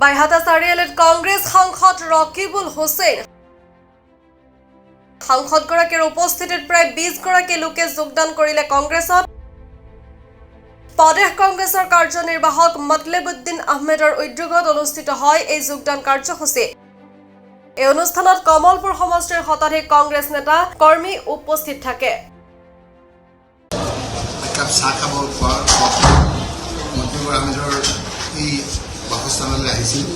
বাইহাটা চাৰিআলিত কংগ্ৰেছ সাংসদ ৰকিবুল হুছেইন সাংসদগৰাকীৰ উপস্থিতিত প্ৰায় 20 গৰাকী লোকে যোগদান কৰিলে কংগ্ৰেছত। প্ৰদেশ কংগ্ৰেছৰ কাৰ্যনিৰ্বাহক মতলেবুদ্দিন আহমেদৰ উদ্যোগত অনুষ্ঠিত হয় এই যোগদান কাৰ্যসূচী। এই অনুষ্ঠানত কমলপুৰ সমষ্টিৰ শতাধিক কংগ্ৰেছ নেতা কৰ্মী উপস্থিত থাকে। বাসস্থানলৈ আহিছিল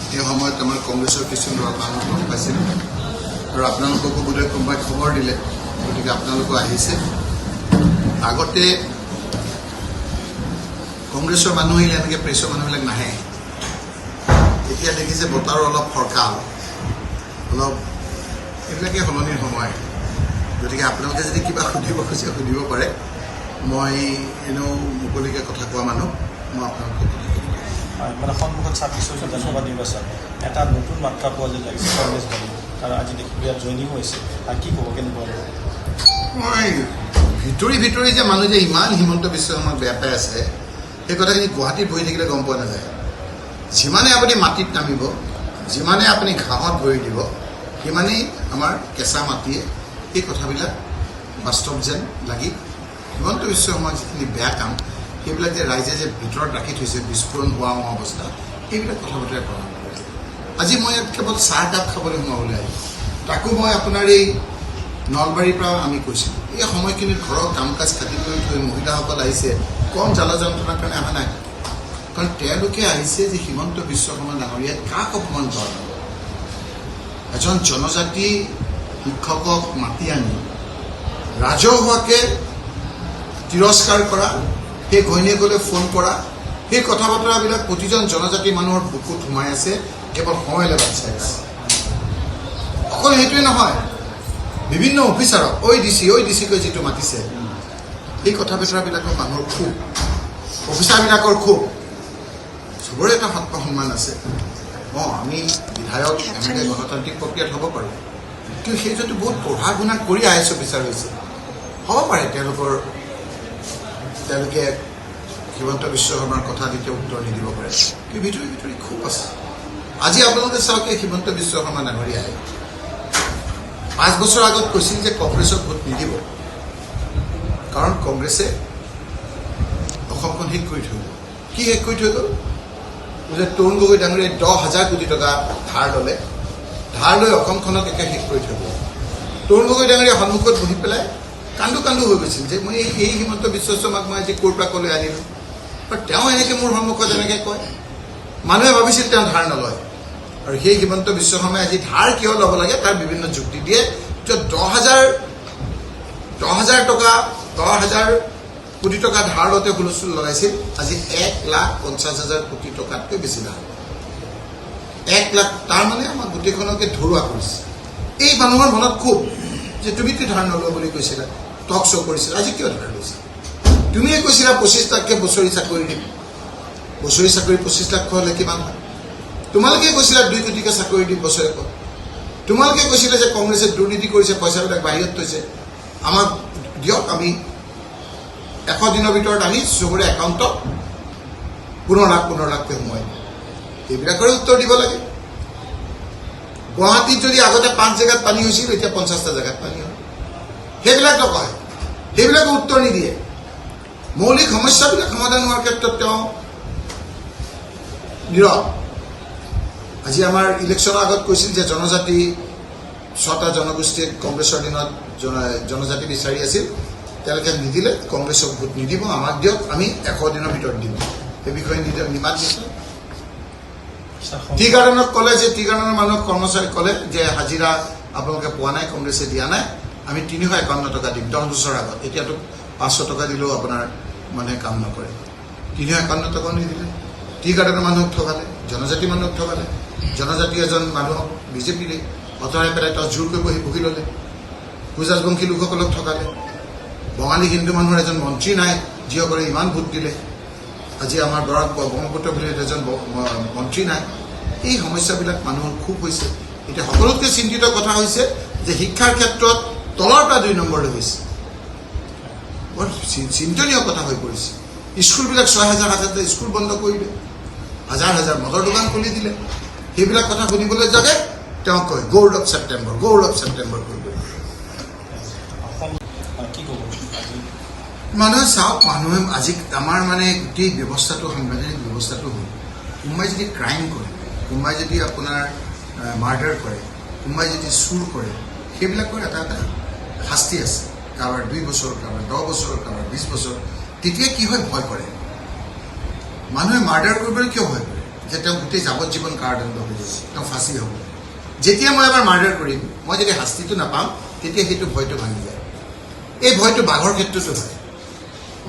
সেই সময়ত আমাৰ কংগ্ৰেছৰ কিছুমান মানুহ লগ পাইছিল আৰু আপোনালোককো বোধহয় কোনোবাই খবৰ দিলে, গতিকে আপোনালোকো আহিছে। আগতে কংগ্ৰেছৰ মানুহ আহিলে এনেকৈ প্ৰেছৰ মানুহবিলাক নাহে। এতিয়া দেখিছে বতৰৰ অলপ ফৰকাল, অলপ এইবিলাকে সলনিৰ সময়, গতিকে আপোনালোকে যদি কিবা সুধিব খোজে সুধিব পাৰে। মই এনেও মুকলিকৈ কথা কোৱা মানুহ, মই আপোনালোকক মানে সন্মুখত 26 বিধানসভা নিৰ্বাচন এটা নতুন মাত্ৰা পোৱা যেন লাগিছে কংগ্ৰেছ দলে, আৰু আজি দেখিব ইয়াত জইনিং হৈছে। আৰু কি ক'ব, কেনেকুৱা? মই ভিতৰি যে মানুহ যে ইমান হিমন্ত বিশ্ব শৰ্মাক বেয়া পাই আছে, সেই কথাখিনি গুৱাহাটীত বহি থাকিলে গম পোৱা নাযায়। যিমানে আপুনি মাটিত নামিব, যিমানে আপুনি ঘাঁহত ভৰি দিব, সিমানেই আমাৰ কেঁচা মাটিয়ে এই কথাবিলাক বাস্তৱ যেন লাগি হিমন্ত বিশ্ব শৰ্মাৰ যিখিনি বেয়া কাম, সেইবিলাক যে ৰাইজে যে ভিতৰত ৰাখি থৈছে, বিস্ফোৰণ হোৱা অৱস্থা, এইবিলাক কথা বতৰা প্ৰমাণ কৰে। আজি মই ইয়াত কেৱল চাহ কাপ খাবলৈ সোমাবলৈ আহিছোঁ, তাকো মই আপোনাৰ এই নলবাৰীৰ পৰা আমি কৈছিলোঁ। এই সময়খিনিত ঘৰৰ কাম কাজ কাটি কৰি থৈ মহিলাসকল আহিছে, কম জ্বালা যন্ত্ৰণাৰ কাৰণে অহা নাই, কাৰণ তেওঁলোকে আহিছে যে হিমন্ত বিশ্ব শৰ্মা ডাঙৰীয়াই কাক অপমান কৰা নাই। এজন জনজাতি শিক্ষকক মাতি আনি ৰাজহুৱাকৈ তিৰস্কাৰ কৰা, সেই ঘৈণীয়েকলৈ ফোন কৰা, সেই কথা বতৰাবিলাক প্ৰতিজন জনজাতি মানুহৰ বুকুত সোমাই আছে, কেৱল সময়লৈ বাট চাই আছে। অকল সেইটোৱে নহয়, বিভিন্ন অফিচাৰক ঐ ডি চি কৈ যিটো মাতিছে, এই কথা বতৰাবিলাকৰ মানুহৰ ক্ষোভ, অফিচাৰবিলাকৰ ক্ষোভ। চবৰে এটা সন্মান আছে। আমি বিধায়ক এনেকৈ গণতান্ত্ৰিক প্ৰক্ৰিয়াত হ'ব পাৰোঁ, কিন্তু সেইটোতো বহুত পঢ়া শুনা কৰি আইএছ অফিচাৰ হৈছে, হ'ব পাৰে তেওঁলোকে হিমন্ত বিশ্ব শৰ্মাৰ কথা তেতিয়া উত্তৰ নিদিব পাৰে, কিন্তু ভিতৰি খুব আছে। আজি আপোনালোকে চাওক, হিমন্ত বিশ্ব শৰ্মা ডাঙৰীয়াই 5 বছৰ আগত কৈছিল যে কংগ্ৰেছক ভোট নিদিব, কাৰণ কংগ্ৰেছে অসমখন শেষ কৰি থৈ গ'ল। কি শেষ কৰি থৈ গ'ল? যে তৰুণ গগৈ ডাঙৰীয়াই 10,000 কোটি টকা ধাৰ ল'লে, ধাৰ লৈ অসমখনক একে শেষ কৰি থৈ গ'ল। তৰুণ গগৈ ডাঙৰীয়াই সন্মুখত বহি পেলাই কান্দো হৈ গৈছিল যে মই এই হিমন্ত বিশ্ব শৰ্মাক মই আজি ক'ৰ পৰা ক'লৈ আনিলোঁ। আৰু তেওঁ এনেকৈ মোৰ সন্মুখত এনেকৈ কয়, মানুহে ভাবিছিল তেওঁ ধাৰ নলয়। আৰু সেই হিমন্ত বিশ্ব শৰ্মাই আজি ধাৰ কিয় ল'ব লাগে তাৰ বিভিন্ন যুক্তি দিয়ে। যে 10,000 কোটি টকা ধাৰ লওঁতে হুলস্থুল লগাইছিল, আজি 1,50,000 কোটি টকাতকৈ বেছি ধাৰ, 1 লাখ। তাৰমানে আমাৰ গোটেইখনকে ধৰুৱা কৰিছে। এই মানুহৰ মনত খুব যে তুমিতো ধাৰ নলোৱা বুলি কৈছিলা, টক শ্ব' কৰিছিলা, আজি কিয় ধাৰ লৈছা? তুমিয়ে কৈছিলা 25 লাখকৈ বছৰি চাকৰি দিম, বছৰি চাকৰি 25 লাখ হ'লে কিমান হয়? তোমালোকে কৈছিলা 2 কোটিকৈ চাকৰি দিম বছৰেকত। তোমালোকে কৈছিলা যে কংগ্ৰেছে দুৰ্নীতি কৰিছে, পইচাবিলাক বাহিৰত থৈছে, আমাক দিয়ক, আমি 100 দিনৰ ভিতৰত আনি চবৰে একাউণ্টত 15 লাখকৈ সোমাই দিম। এইবিলাকৰে উত্তৰ দিব লাগে। গুৱাহাটীত যদি আগতে 5 জেগাত পানী হৈছিল, এতিয়া 50টা জেগাত পানী হয়, সেইবিলাক নকয়, সেইবিলাকো উত্তৰ নিদিয়ে। মৌলিক সমস্যাবিলাক সমাধান হোৱাৰ ক্ষেত্ৰত তেওঁ নীৰৱ। আজি আমাৰ ইলেকশ্যনৰ আগত কৈছিল যে জনজাতি 6টা জনগোষ্ঠীয়ে কংগ্ৰেছৰ দিনত জনজাতি বিচাৰি আছিল, তেওঁলোকে নিদিলে, কংগ্ৰেছক ভোট নিদিব, আমাক দিয়ক, আমি 100 দিনৰ ভিতৰত দিম। সেই বিষয়ে নিমাত দিছিল। টি গাৰ্ডেনক ক'লে যে টি গাৰ্ডেনৰ মানুহক কৰ্মচাৰীক ক'লে যে হাজিৰা আপোনালোকে পোৱা নাই, কংগ্ৰেছে দিয়া নাই, আমি 351 টকা দিম 10 বছৰ আগত। এতিয়াতো 500 টকা দিলেও আপোনাৰ মানুহে কাম নকৰে। 351 টকাও নিদিলে। টি গাৰ্ডেনৰ মানুহক ঠগালে, জনজাতি মানুহক ঠগালে, জনজাতি এজন মানুহক বিজেপিৰে আঁতৰাই পেলাই তেওঁ জোৰকৈ বহি ল'লে। ভোজ-ৰাজবংশী লোকসকলক ঠগালে। বঙালী হিন্দু মানুহৰ এজন মন্ত্ৰী নাই, যিসকলে ইমান ভোট দিলে। আজি আমাৰ ব্ৰহ্মপুত্ৰ বুলি এজন মন্ত্ৰী নাই। এই সমস্যাবিলাক মানুহৰ খুব হৈছে। এতিয়া সকলোতকৈ চিন্তিত কথা হৈছে যে শিক্ষাৰ ক্ষেত্ৰত তলৰ পৰা 2 নম্বৰলৈ হৈছে। বৰ চিন্তনীয় কথা হৈ পৰিছে। স্কুলবিলাক 6,000 স্কুল বন্ধ কৰিলে। হাজাৰ হাজাৰ মদৰ দোকান খুলি দিলে। সেইবিলাক কথা শুনিবলৈ যাতে তেওঁ কয় গৌৰৱ ছেপ্টেম্বৰ কৰিব। অসম কি ক'ব আজি মানুহে চাওক, মানুহে আজি আমাৰ মানে গোটেই ব্যৱস্থাটো, সাংবিধানিক ব্যৱস্থাটো হ'ল, কোনোবাই যদি ক্ৰাইম কৰে, কোনোবাই যদি আপোনাৰ মাৰ্ডাৰ কৰে, কোনোবাই যদি চুৰ কৰে, সেইবিলাকৰ এটা এটা শাস্তি আছে। কাৰোবাৰ 2 বছৰ, কাৰোবাৰ 10 বছৰ, কাৰোবাৰ 20 বছৰ। তেতিয়া কি হয়, ভয় কৰে। মানুহে মাৰ্ডাৰ কৰিবলৈ কিয় ভয় কৰে? যে তেওঁ গোটেই যাৱজ্জীৱন কাৰাদণ্ড হৈ যাব, তেওঁ ফাঁচি হ'ব। যেতিয়া মই এবাৰ মাৰ্ডাৰ কৰিম, মই যদি শাস্তিটো নাপাম, তেতিয়া সেইটো ভয়টো ভাঙি যায়। এই ভয়টো বাঘৰ ক্ষেত্ৰতো হয়।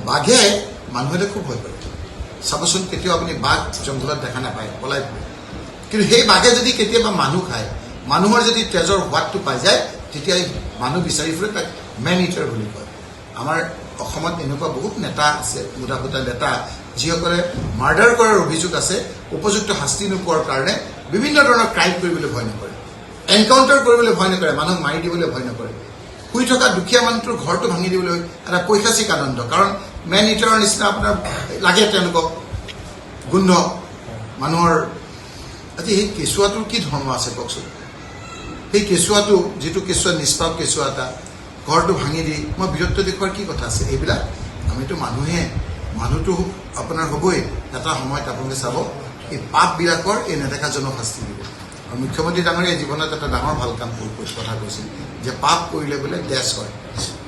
বাঘে মানুহে খুব ভয় কৰে। চাবচোন, কেতিয়াও আপুনি বাঘ জংঘলত দেখা নাপায়, পলাই ফুৰে। কিন্তু সেই বাঘে যদি কেতিয়াবা মানুহ খায়, মানুহৰ যদি তেজৰ সোৱাদটো পাই যায়, তেতিয়া মানুহ বিচাৰি ফুৰে, তাক মেন ইটাৰ বুলি কয়। আমাৰ অসমত এনেকুৱা বহুত নেতা আছে, মুদা ফুটা নেতা, যিসকলে মাৰ্ডাৰ কৰাৰ অভিযোগ আছে, উপযুক্ত শাস্তি নোপোৱাৰ কাৰণে বিভিন্ন ধৰণৰ ক্ৰাইম কৰিবলৈ ভয় নকৰে, এনকাউণ্টাৰ কৰিবলৈ ভয় নকৰে, মানুহক মাৰি দিবলৈ ভয় নকৰে। শুই থকা দুখীয়া মানুহটোৰ ঘৰটো ভাঙি দিবলৈ এটা পৈশাচিক আনন্দ। কাৰণ মেন ইটাৰৰ নিচিনা আপোনাৰ লাগে তেওঁলোকক গোন্ধ মানুহৰ। আজি সেই কেঁচুৱাটোৰ কি ধৰ্ম আছে কওকচোন? সেই কেঁচুৱাটো, যিটো কেঁচুৱা নিষ্পাপ কেঁচুৱা এটা, ঘৰটো ভাঙি দি মই বীৰত্ব দেখুওৱাৰ কি কথা আছে? এইবিলাক আমিতো মানুহটো আপোনাৰ হ'বই। এটা সময়ত আপোনালোকে চাব, এই পাপবিলাকৰ এই নেদেখাজনক শাস্তি দিব। আৰু মুখ্যমন্ত্ৰী ডাঙৰীয়াই জীৱনত এটা ডাঙৰ ভাল কাম কথা কৈছিল যে পাপ কৰিলে বোলে গেছ হয়।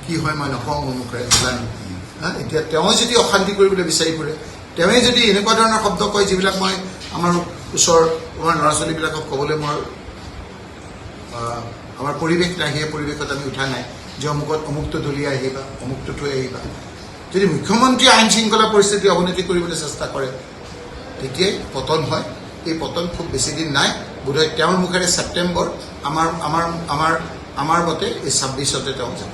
কি হয় মই নকওঁ, মোৰ মুখেৰে নাজানো। এতিয়া তেওঁ যদি অশান্তি কৰিবলৈ বিচাৰি ফুৰে, তেওঁৱেই যদি এনেকুৱা ধৰণৰ শব্দ কয় যিবিলাক মই আমাৰ ওচৰৰ আমাৰ ল'ৰা ছোৱালীবিলাকক ক'বলৈ আমাৰ পৰিৱেশ নাই, সেই পৰিৱেশত আমি উঠা নাই যে অমুকটো দলিয়াই আহিবা, অমুকটো থৈ আহিবা। যদি মুখ্যমন্ত্ৰীয়ে আইন শৃংখলা পৰিস্থিতি অৱনতি কৰিবলৈ চেষ্টা কৰে, তেতিয়াই পতন হয়। এই পতন খুব বেছি দিন নাই, বোধহয় তেওঁৰ মুখেৰে ছেপ্টেম্বৰ, আমাৰ মতে এই 26তে তেওঁ যাব।